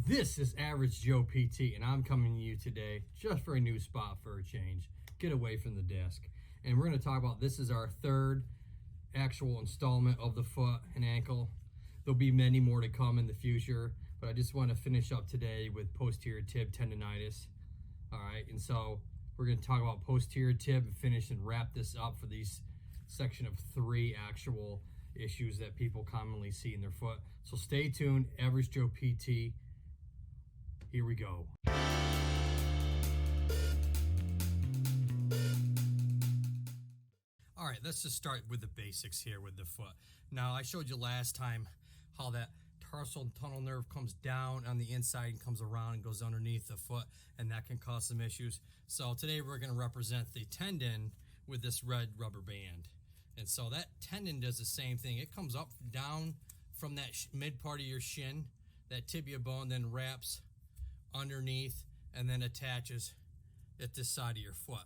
This is Average Joe PT, and I'm coming to you today just for a new spot for a change. Get away from the desk. And we're going to talk about, this is our third actual installment of the foot and ankle. There'll be many more to come in the future, but I just want to finish up today with posterior tib tendonitis. All right, and so we're going to talk about posterior tib and finish and wrap this up for these section of 3 actual issues that people commonly see in their foot. So stay tuned. Average Joe PT. Here we go. All right, let's just start with the basics here with the foot. Now, I showed you last time how that tarsal tunnel nerve comes down on the inside and comes around and goes underneath the foot, and that can cause some issues. So today we're going to represent the tendon with this red rubber band. And so that tendon does the same thing. It comes up down from that mid part of your shin, that tibia bone, then wraps underneath and then attaches at this side of your foot.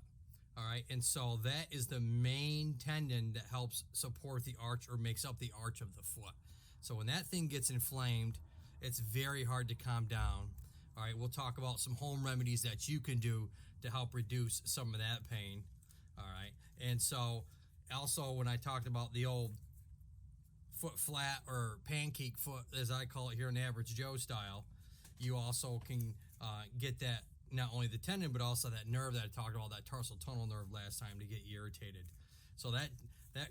All right, and so that is the main tendon that helps support the arch or makes up the arch of the foot. So when that thing gets inflamed, it's very hard to calm down. All right, we'll talk about some home remedies that you can do to help reduce some of that pain. All right, and so also when I talked about the old foot flat or pancake foot, as I call it here in Average Joe style, you also can get that, not only the tendon, but also that nerve that I talked about, that tarsal tunnel nerve last time, to get irritated. So that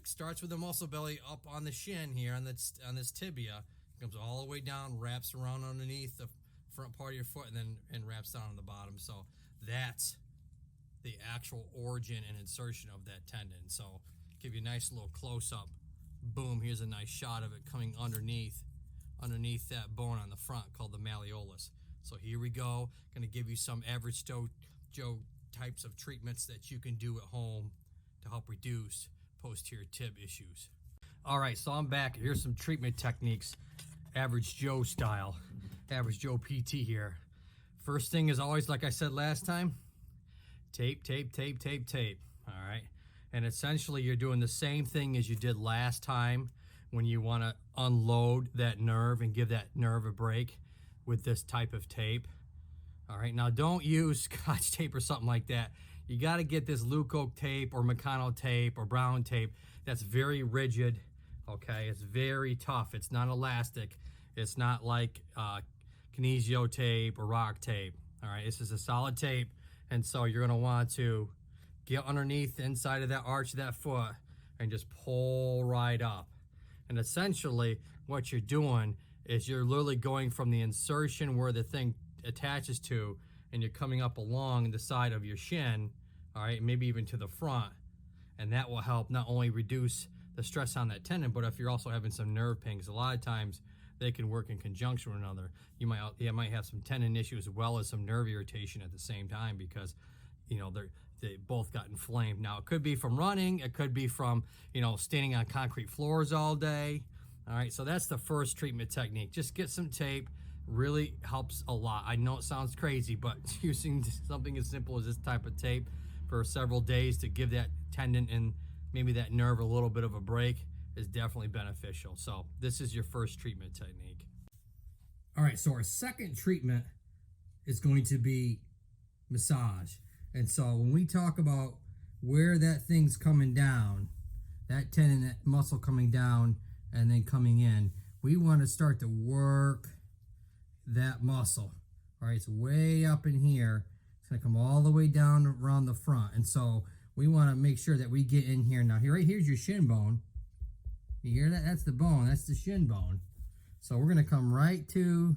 starts with the muscle belly up on the shin here on this tibia, comes all the way down, wraps around underneath the front part of your foot, and then wraps down on the bottom. So that's the actual origin and insertion of that tendon. So give you a nice little close-up. Boom, here's a nice shot of it coming underneath that bone on the front called the malleolus. So here we go. Going to give you some Average Joe types of treatments that you can do at home to help reduce posterior tib issues. All right, so I'm back. Here's some treatment techniques, Average Joe style. Average Joe PT here. First thing is always, like I said last time, tape, tape, tape, tape, tape. All right. And essentially you're doing the same thing as you did last time when you want to unload that nerve and give that nerve a break with this type of tape. All right, now don't use Scotch tape or something like that. You got to get this Luco tape or Meccano tape or brown tape that's very rigid. Okay, it's very tough. It's not elastic. It's not like kinesio tape or rock tape. All right, this is a solid tape, and so you're going to want to get underneath the inside of that arch of that foot and just pull right up. And essentially what you're doing is you're literally going from the insertion where the thing attaches to, and you're coming up along the side of your shin, all right, maybe even to the front. And that will help not only reduce the stress on that tendon, but if you're also having some nerve pain, because a lot of times they can work in conjunction with one another. You might have some tendon issue as well as some nerve irritation at the same time, because you know they both got inflamed. Now it could be from running, it could be from standing on concrete floors all day. All right, so that's the first treatment technique. Just get some tape. Really helps a lot. I know it sounds crazy, but using something as simple as this type of tape for several days to give that tendon and maybe that nerve a little bit of a break is definitely beneficial. So this is your first treatment technique. All right, so our second treatment is going to be massage. And so when we talk about where that thing's coming down, that tendon, that muscle coming down and then coming in, we want to start to work that muscle. All right, it's way up in here. It's going to come all the way down around the front. And so we want to make sure that we get in here. Now, here's your shin bone. You hear that? That's the bone. That's the shin bone. So we're going to come right to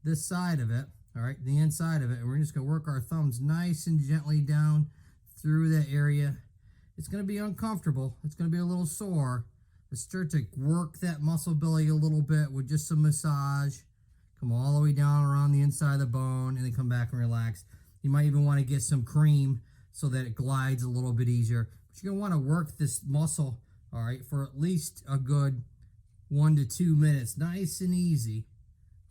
this side of it, all right, the inside of it, and we're just going to work our thumbs nice and gently down through that area. It's going to be uncomfortable. It's going to be a little sore. Let's start to work that muscle belly a little bit with just some massage. Come all the way down around the inside of the bone and then come back and relax. You might even want to get some cream so that it glides a little bit easier. But you're going to want to work this muscle, all right, for at least a good 1 to 2 minutes. Nice and easy,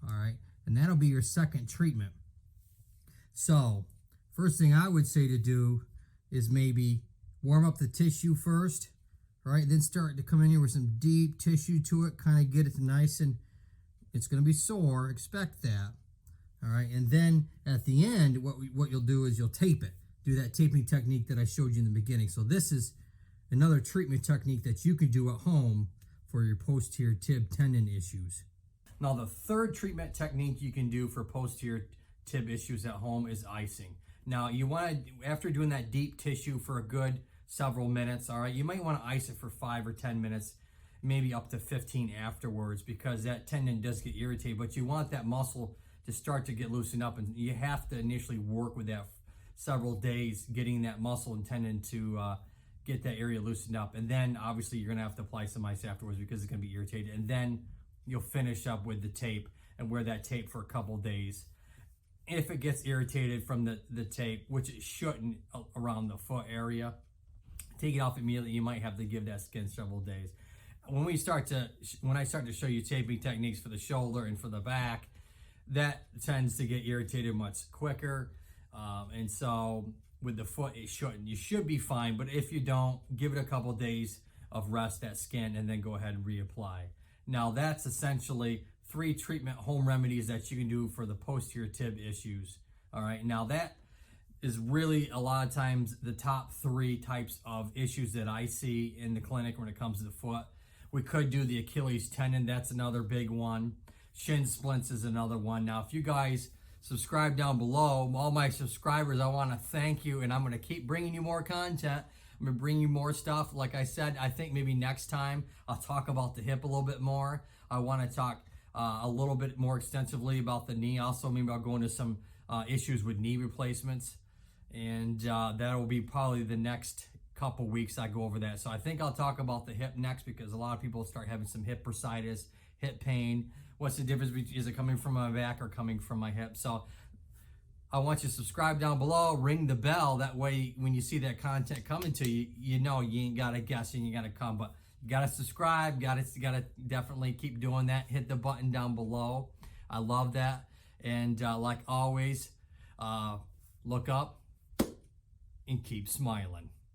all right? And that'll be your second treatment. So first thing I would say to do is maybe warm up the tissue first, all right? Then start to come in here with some deep tissue to it, kind of get it nice and it's going to be sore, expect that. All right, and then at the end, what you'll do is you'll tape it. Do that taping technique that I showed you in the beginning. So this is another treatment technique that you can do at home for your posterior tib tendon issues. Now, the third treatment technique you can do for posterior tib issues at home is icing. Now, you want to, after doing that deep tissue for a good several minutes, all right, you might want to ice it for 5 or 10 minutes, maybe up to 15 afterwards, because that tendon does get irritated, but you want that muscle to start to get loosened up, and you have to initially work with that several days, getting that muscle and tendon to get that area loosened up. And then obviously you're gonna have to apply some ice afterwards because it's gonna be irritated. And then you'll finish up with the tape and wear that tape for a couple days. If it gets irritated from the tape, which it shouldn't around the foot area, take it off immediately. You might have to give that skin several days. When I start to show you taping techniques for the shoulder and for the back, that tends to get irritated much quicker. And so with the foot, it shouldn't. You should be fine, but if you don't, give it a couple days of rest, that skin, and then go ahead and reapply. Now, that's essentially 3 treatment home remedies that you can do for the posterior tib issues. All right, now that is really a lot of times the top 3 types of issues that I see in the clinic when it comes to the foot. We could do the Achilles tendon, that's another big one. Shin splints is another one. Now, if you guys subscribe down below, all my subscribers, I want to thank you, and I'm going to keep bringing you more content. I'm going to bring you more stuff. Like I said, I think maybe next time I'll talk about the hip a little bit more. I want to talk a little bit more extensively about the knee. Also, maybe I'll go into some issues with knee replacements, and that will be probably the next couple weeks I go over that. So I think I'll talk about the hip next, because a lot of people start having some hip bursitis, hip pain. What's the difference between, is it coming from my back or coming from my hip? So I want you to subscribe down below, ring the bell. That way, when you see that content coming to you, you know you ain't got to guess and you got to come. But you got to subscribe, got to definitely keep doing that. Hit the button down below. I love that. And like always, look up and keep smiling.